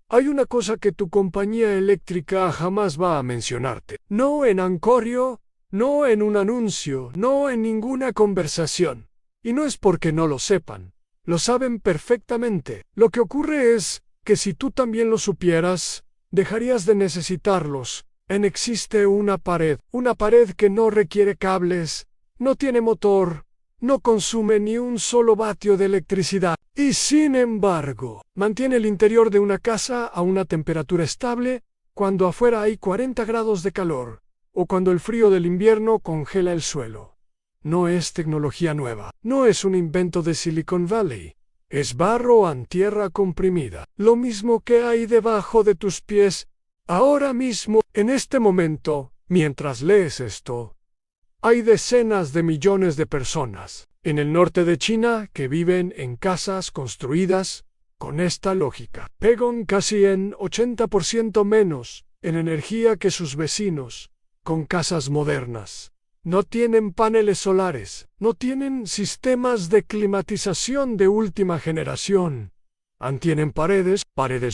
Hay una cosa que tu compañía eléctrica jamás va a mencionarte. No en Ancorio, no en un anuncio, no en ninguna conversación. Y no es porque no lo sepan. Lo saben perfectamente. Lo que ocurre es que si tú también lo supieras, dejarías de necesitarlos. Existe una pared que no requiere cables, no tiene motor, no consume ni un solo vatio de electricidad y sin embargo mantiene el interior de una casa a una temperatura estable cuando afuera hay 40 grados de calor o cuando el frío del invierno congela el suelo. No es tecnología nueva, no es un invento de Silicon Valley. Es barro en tierra comprimida, lo mismo que hay debajo de tus pies. Ahora mismo, en este momento, mientras lees esto, hay decenas de millones de personas en el norte de China que viven en casas construidas con esta lógica. Pagan casi en 80% menos en energía que sus vecinos, con casas modernas. No tienen paneles solares, no tienen sistemas de climatización de última generación. Tienen paredes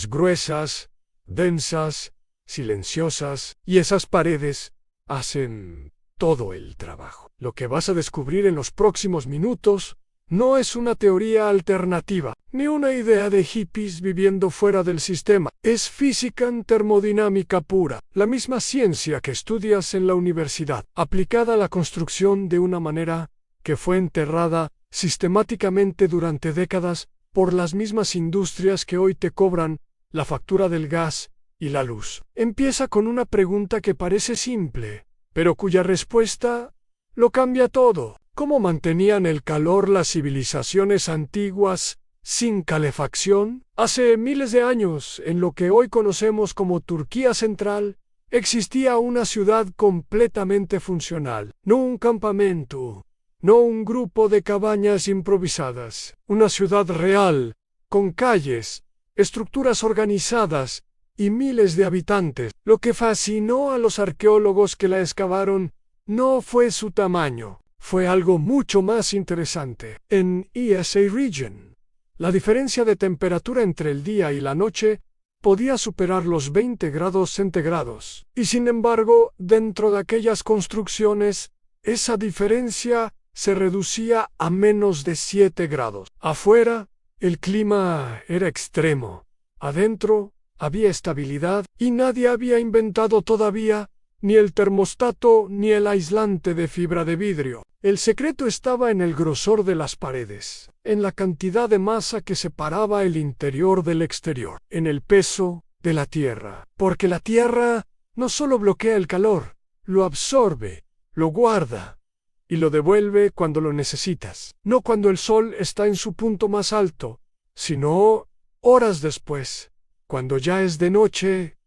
gruesas, densas, silenciosas, y esas paredes hacen todo el trabajo. Lo que vas a descubrir en los próximos minutos no es una teoría alternativa, ni una idea de hippies viviendo fuera del sistema. Es física termodinámica pura, la misma ciencia que estudias en la universidad, aplicada a la construcción de una manera que fue enterrada sistemáticamente durante décadas por las mismas industrias que hoy te cobran la factura del gas y la luz. Empieza con una pregunta que parece simple, pero cuya respuesta lo cambia todo. ¿Cómo mantenían el calor las civilizaciones antiguas sin calefacción? Hace miles de años, en lo que hoy conocemos como Turquía Central, existía una ciudad completamente funcional, no un campamento, no un grupo de cabañas improvisadas, una ciudad real, con calles, estructuras organizadas y miles de habitantes. Lo que fascinó a los arqueólogos que la excavaron no fue su tamaño, fue algo mucho más interesante. En ESA Region, la diferencia de temperatura entre el día y la noche podía superar los 20 grados centígrados. Y sin embargo, dentro de aquellas construcciones, esa diferencia se reducía a menos de 7 grados. Afuera, el clima era extremo. Adentro, había estabilidad y nadie había inventado todavía ni el termostato ni el aislante de fibra de vidrio. El secreto estaba en el grosor de las paredes, en la cantidad de masa que separaba el interior del exterior, en el peso de la tierra. Porque la tierra no solo bloquea el calor, lo absorbe, lo guarda y lo devuelve cuando lo necesitas. No cuando el sol está en su punto más alto, sino horas después, cuando ya es de noche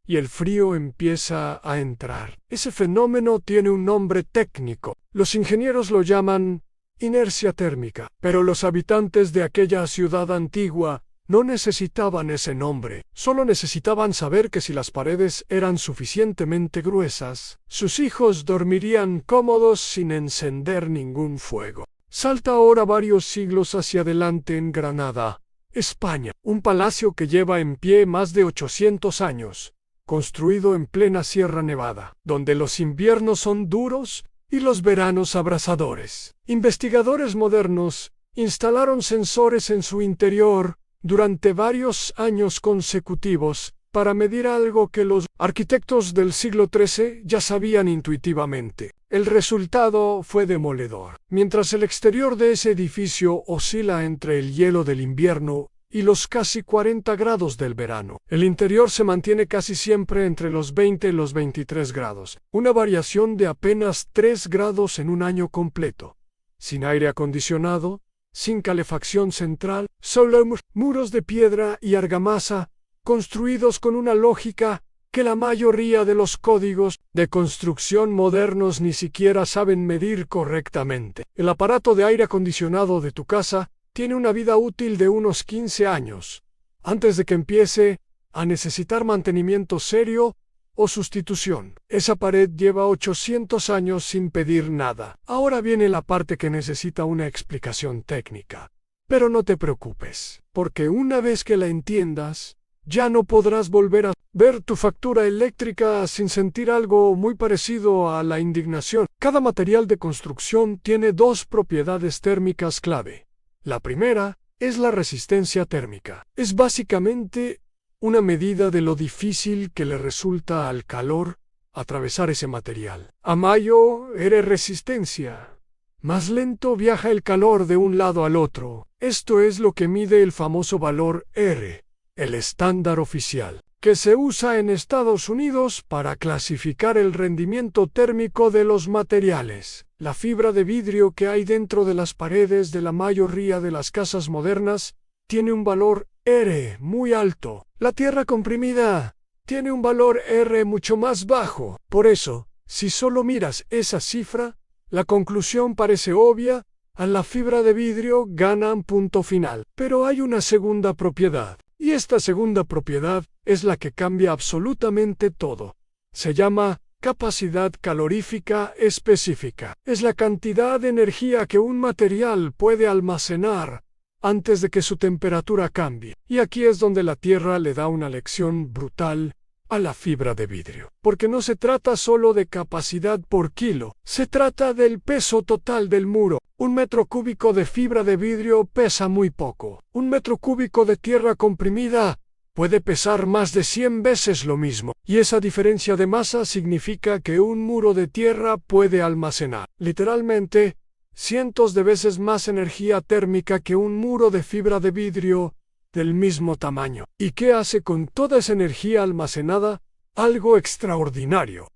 y el frío empieza a entrar. Ese fenómeno tiene un nombre técnico. Los ingenieros lo llaman inercia térmica, pero los habitantes de aquella ciudad antigua no necesitaban ese nombre. Solo necesitaban saber que si las paredes eran suficientemente gruesas, sus hijos dormirían cómodos sin encender ningún fuego. Salta ahora varios siglos hacia adelante en Granada, España, un palacio que lleva en pie más de 800 años, construido en plena Sierra Nevada, donde los inviernos son duros y los veranos abrasadores. Investigadores modernos instalaron sensores en su interior durante varios años consecutivos para medir algo que los arquitectos del siglo XIII ya sabían intuitivamente. El resultado fue demoledor. Mientras el exterior de ese edificio oscila entre el hielo del invierno y los casi 40 grados del verano, el interior se mantiene casi siempre entre los 20 y los 23 grados, una variación de apenas 3 grados en un año completo. Sin aire acondicionado, sin calefacción central, solo muros de piedra y argamasa, construidos con una lógica que la mayoría de los códigos de construcción modernos ni siquiera saben medir correctamente. El aparato de aire acondicionado de tu casa tiene una vida útil de unos 15 años, antes de que empiece a necesitar mantenimiento serio o sustitución. Esa pared lleva 800 años sin pedir nada. Ahora viene la parte que necesita una explicación técnica. Pero no te preocupes, porque una vez que la entiendas, Ya no podrás volver a ver tu factura eléctrica sin sentir algo muy parecido a la indignación. Cada material de construcción tiene dos propiedades térmicas clave. La primera es la resistencia térmica. Es básicamente una medida de lo difícil que le resulta al calor atravesar ese material. A mayor R resistencia, más lento viaja el calor de un lado al otro. Esto es lo que mide el famoso valor R, el estándar oficial, que se usa en Estados Unidos para clasificar el rendimiento térmico de los materiales. La fibra de vidrio que hay dentro de las paredes de la mayoría de las casas modernas tiene un valor R muy alto. La tierra comprimida tiene un valor R mucho más bajo. Por eso, si solo miras esa cifra, la conclusión parece obvia: a la fibra de vidrio ganan punto final. Pero hay una segunda propiedad, y esta segunda propiedad es la que cambia absolutamente todo. Se llama capacidad calorífica específica. Es la cantidad de energía que un material puede almacenar antes de que su temperatura cambie. Y aquí es donde la Tierra le da una lección brutal a la fibra de vidrio. Porque no se trata solo de capacidad por kilo, se trata del peso total del muro. 1 metro cúbico de fibra de vidrio pesa muy poco. 1 metro cúbico de tierra comprimida puede pesar más de 100 veces lo mismo. Y esa diferencia de masa significa que un muro de tierra puede almacenar, literalmente, cientos de veces más energía térmica que un muro de fibra de vidrio del mismo tamaño. ¿Y qué hace con toda esa energía almacenada? Algo extraordinario.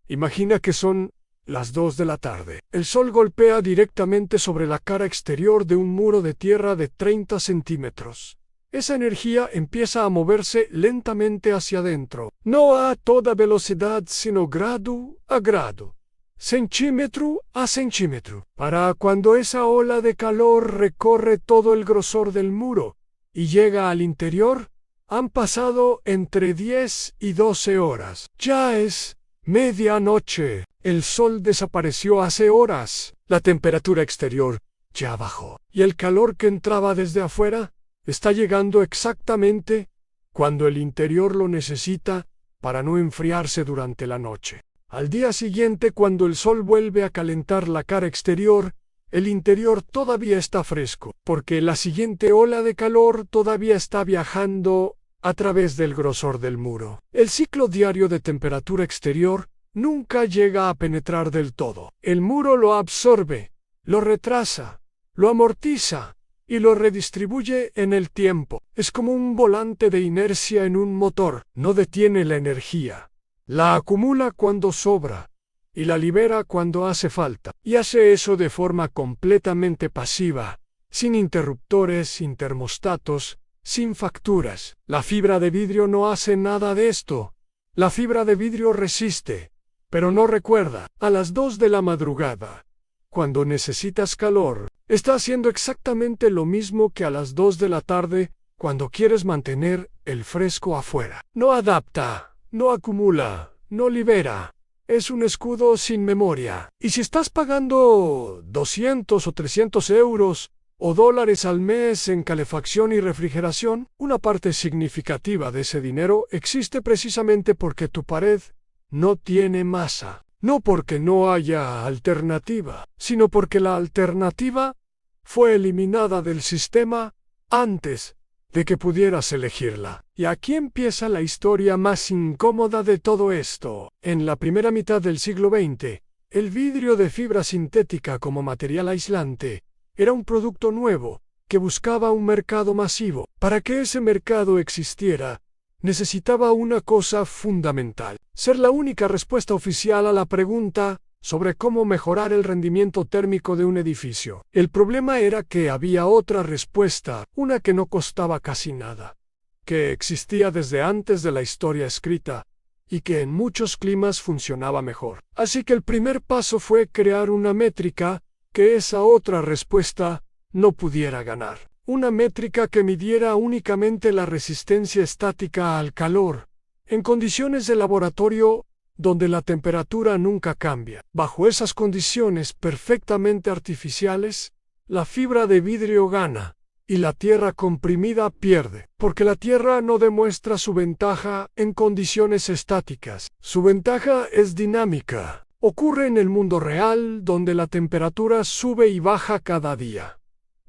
Imagina que son las 2 de la tarde. El sol golpea directamente sobre la cara exterior de un muro de tierra de 30 centímetros. Esa energía empieza a moverse lentamente hacia adentro, no a toda velocidad, sino grado a grado, centímetro a centímetro, para cuando esa ola de calor recorre todo el grosor del muro y llega al interior, han pasado entre 10 y 12 horas. Ya es medianoche. El sol desapareció hace horas. La temperatura exterior ya bajó. Y el calor que entraba desde afuera está llegando exactamente cuando el interior lo necesita para no enfriarse durante la noche. Al día siguiente, cuando el sol vuelve a calentar la cara exterior, el interior todavía está fresco, porque la siguiente ola de calor todavía está viajando a través del grosor del muro. El ciclo diario de temperatura exterior nunca llega a penetrar del todo. El muro lo absorbe, lo retrasa, lo amortiza y lo redistribuye en el tiempo. Es como un volante de inercia en un motor. No detiene la energía. La acumula cuando sobra y la libera cuando hace falta. Y hace eso de forma completamente pasiva, sin interruptores, sin termostatos, sin facturas. La fibra de vidrio no hace nada de esto. La fibra de vidrio resiste, pero no recuerda. A las 2 de la madrugada, cuando necesitas calor, está haciendo exactamente lo mismo que a las 2 de la tarde, cuando quieres mantener el fresco afuera. No adapta, no acumula, no libera. Es un escudo sin memoria. Y si estás pagando 200 o 300 euros o dólares al mes en calefacción y refrigeración, una parte significativa de ese dinero existe precisamente porque tu pared no tiene masa. No porque no haya alternativa, sino porque la alternativa fue eliminada del sistema antes de que pudieras elegirla. Y aquí empieza la historia más incómoda de todo esto. En la primera mitad del siglo XX, el vidrio de fibra sintética como material aislante era un producto nuevo que buscaba un mercado masivo. Para que ese mercado existiera, necesitaba una cosa fundamental: ser la única respuesta oficial a la pregunta sobre cómo mejorar el rendimiento térmico de un edificio. El problema era que había otra respuesta, una que no costaba casi nada, que existía desde antes de la historia escrita y que en muchos climas funcionaba mejor. Así que el primer paso fue crear una métrica que esa otra respuesta no pudiera ganar. Una métrica que midiera únicamente la resistencia estática al calor, en condiciones de laboratorio donde la temperatura nunca cambia. Bajo esas condiciones perfectamente artificiales, la fibra de vidrio gana, y la tierra comprimida pierde, porque la tierra no demuestra su ventaja en condiciones estáticas. Su ventaja es dinámica. Ocurre en el mundo real, donde la temperatura sube y baja cada día.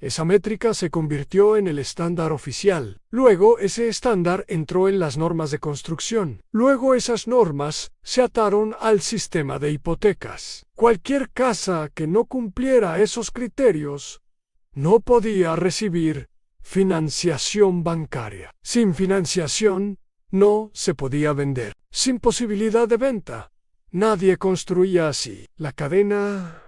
Esa métrica se convirtió en el estándar oficial. Luego, ese estándar entró en las normas de construcción. Luego, esas normas se ataron al sistema de hipotecas. Cualquier casa que no cumpliera esos criterios no podía recibir financiación bancaria. Sin financiación, no se podía vender. Sin posibilidad de venta, nadie construía así. La cadena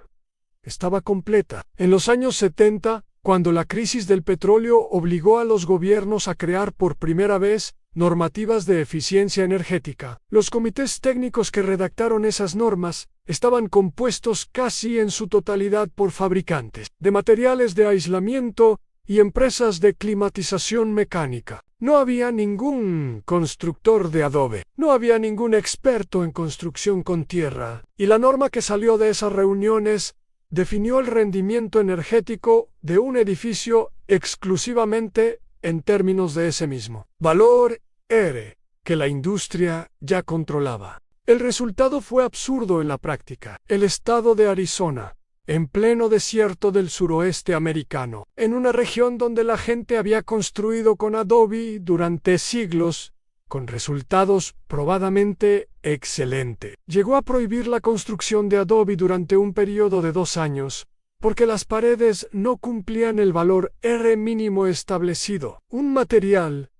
estaba completa. En los años 70, cuando la crisis del petróleo obligó a los gobiernos a crear por primera vez normativas de eficiencia energética, los comités técnicos que redactaron esas normas estaban compuestos casi en su totalidad por fabricantes de materiales de aislamiento y empresas de climatización mecánica. No había ningún constructor de adobe, no había ningún experto en construcción con tierra, y la norma que salió de esas reuniones definió el rendimiento energético de un edificio exclusivamente en términos de ese mismo valor R que la industria ya controlaba. El resultado fue absurdo en la práctica. El estado de Arizona, en pleno desierto del suroeste americano, en una región donde la gente había construido con adobe durante siglos, con resultados probadamente excelentes, llegó a prohibir la construcción de adobe durante un periodo de 2 años, porque las paredes no cumplían el valor R mínimo establecido. Un material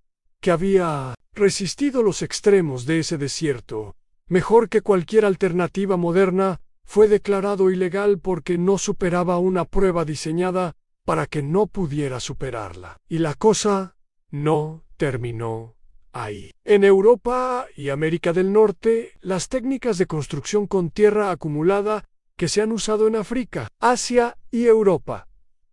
que había resistido los extremos de ese desierto, mejor que cualquier alternativa moderna, fue declarado ilegal porque no superaba una prueba diseñada para que no pudiera superarla. Y la cosa no terminó ahí. En Europa y América del Norte, las técnicas de construcción con tierra acumulada que se han usado en África, Asia y Europa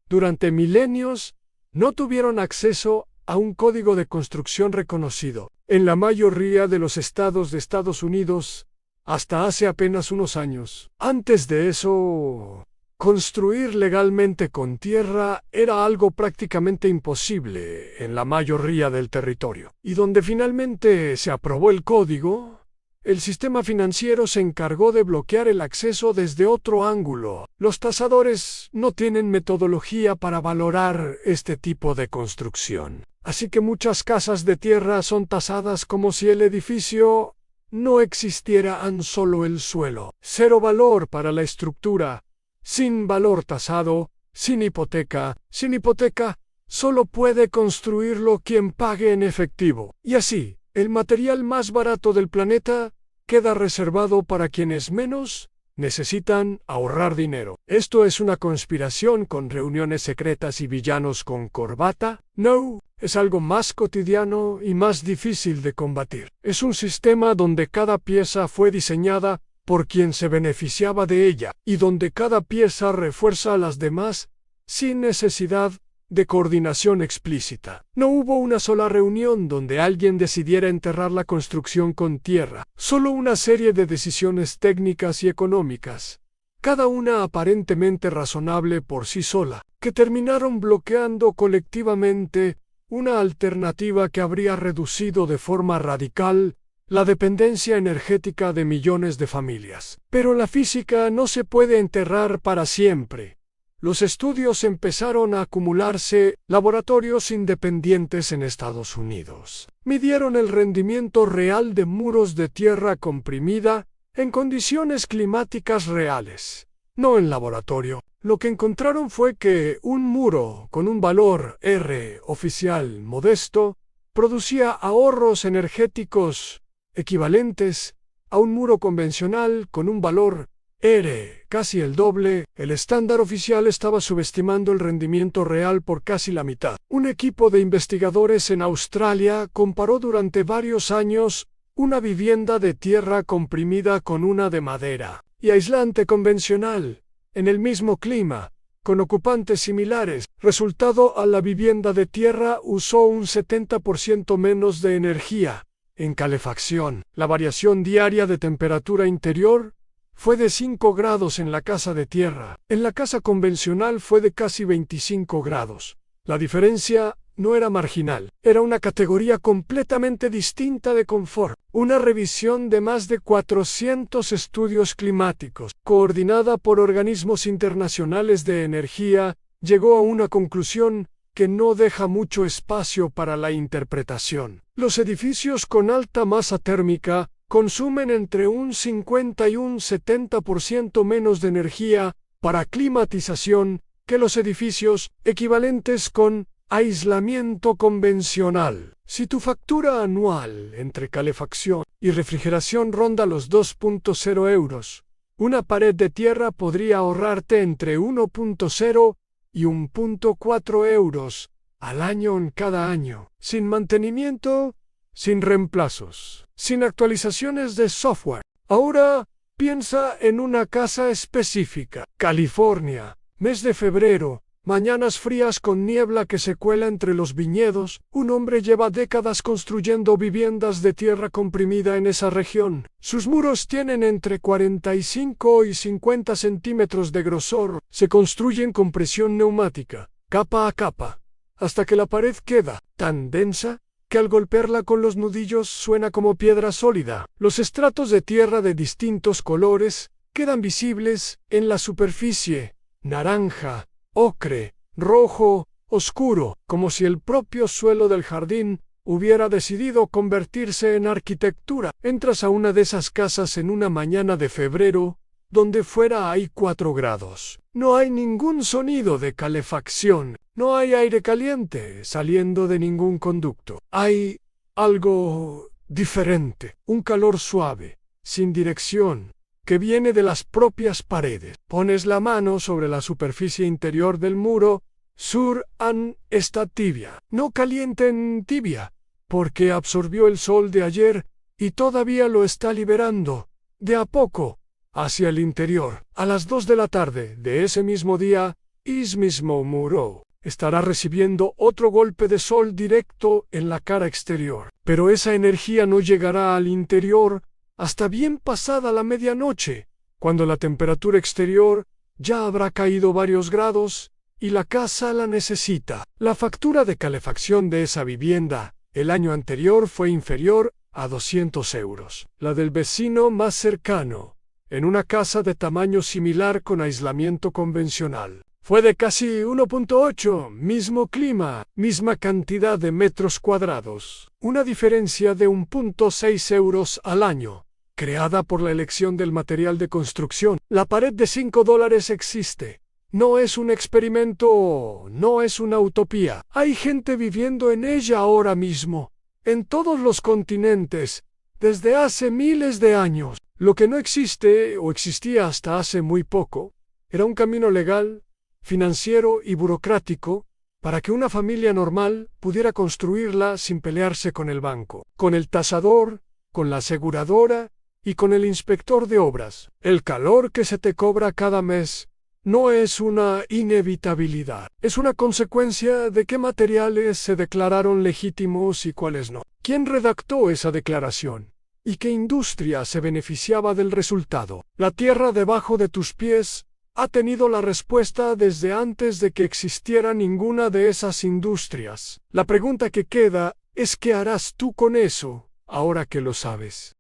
durante milenios no tuvieron acceso a un código de construcción reconocido. En la mayoría de los estados de Estados Unidos, hasta hace apenas unos años. Antes de eso, construir legalmente con tierra era algo prácticamente imposible en la mayoría del territorio. Y donde finalmente se aprobó el código, el sistema financiero se encargó de bloquear el acceso desde otro ángulo. Los tasadores no tienen metodología para valorar este tipo de construcción. Así que muchas casas de tierra son tasadas como si el edificio no existiera, solo el suelo. Cero valor para la estructura. Sin valor tasado, sin hipoteca, solo puede construirlo quien pague en efectivo. Y así, el material más barato del planeta queda reservado para quienes menos necesitan ahorrar dinero. ¿Esto es una conspiración con reuniones secretas y villanos con corbata? No, es algo más cotidiano y más difícil de combatir. Es un sistema donde cada pieza fue diseñada por quien se beneficiaba de ella, y donde cada pieza refuerza a las demás sin necesidad de coordinación explícita. No hubo una sola reunión donde alguien decidiera enterrar la construcción con tierra, solo una serie de decisiones técnicas y económicas, cada una aparentemente razonable por sí sola, que terminaron bloqueando colectivamente una alternativa que habría reducido de forma radical la dependencia energética de millones de familias. Pero la física no se puede enterrar para siempre. Los estudios empezaron a acumularse. Laboratorios independientes en Estados Unidos midieron el rendimiento real de muros de tierra comprimida en condiciones climáticas reales, no en laboratorio. Lo que encontraron fue que un muro con un valor R oficial modesto producía ahorros energéticos equivalentes a un muro convencional con un valor R casi el doble. El estándar oficial estaba subestimando el rendimiento real por casi la mitad. Un equipo de investigadores en Australia comparó durante varios años una vivienda de tierra comprimida con una de madera y aislante convencional, en el mismo clima, con ocupantes similares. Resultado: a la vivienda de tierra usó un 70% menos de energía en calefacción. La variación diaria de temperatura interior fue de 5 grados en la casa de tierra. En la casa convencional fue de casi 25 grados. La diferencia no era marginal, era una categoría completamente distinta de confort. Una revisión de más de 400 estudios climáticos, coordinada por organismos internacionales de energía, llegó a una conclusión que no deja mucho espacio para la interpretación. Los edificios con alta masa térmica consumen entre un 50 y un 70% menos de energía para climatización que los edificios equivalentes con aislamiento convencional. Si tu factura anual entre calefacción y refrigeración ronda los 2.0 euros, una pared de tierra podría ahorrarte entre 1.0 y 1.4 euros al año en cada año, sin mantenimiento, sin reemplazos, sin actualizaciones de software. Ahora piensa en una casa específica. California, mes de febrero. Mañanas frías con niebla que se cuela entre los viñedos. Un hombre lleva décadas construyendo viviendas de tierra comprimida en esa región. Sus muros tienen entre 45 y 50 centímetros de grosor. Se construyen con presión neumática, capa a capa, hasta que la pared queda tan densa que al golpearla con los nudillos suena como piedra sólida. Los estratos de tierra de distintos colores quedan visibles en la superficie: naranja, ocre, rojo, oscuro, como si el propio suelo del jardín hubiera decidido convertirse en arquitectura. Entras a una de esas casas en una mañana de febrero, donde fuera hay 4 grados. No hay ningún sonido de calefacción, no hay aire caliente saliendo de ningún conducto. Hay algo diferente, un calor suave, sin dirección, que viene de las propias paredes. Pones la mano sobre la superficie interior del muro. Está tibia, no caliente en tibia, porque absorbió el sol de ayer y todavía lo está liberando, de a poco, hacia el interior. A las 2 de la tarde de ese mismo día, mismo muro estará recibiendo otro golpe de sol directo en la cara exterior. Pero esa energía no llegará al interior hasta bien pasada la medianoche, cuando la temperatura exterior ya habrá caído varios grados y la casa la necesita. La factura de calefacción de esa vivienda el año anterior fue inferior a 200 euros. La del vecino más cercano, en una casa de tamaño similar con aislamiento convencional, fue de casi 1.8, mismo clima, misma cantidad de metros cuadrados, una diferencia de 1.6 euros al año, creada por la elección del material de construcción. La pared de $5 existe. No es un experimento, no es una utopía. Hay gente viviendo en ella ahora mismo, en todos los continentes, desde hace miles de años. Lo que no existe, o existía hasta hace muy poco, era un camino legal, financiero y burocrático para que una familia normal pudiera construirla sin pelearse con el banco, con el tasador, con la aseguradora y con el inspector de obras. El calor que se te cobra cada mes no es una inevitabilidad, es una consecuencia de qué materiales se declararon legítimos y cuáles no. ¿Quién redactó esa declaración? ¿Y qué industria se beneficiaba del resultado? La tierra debajo de tus pies ha tenido la respuesta desde antes de que existiera ninguna de esas industrias. La pregunta que queda es: ¿qué harás tú con eso, ahora que lo sabes?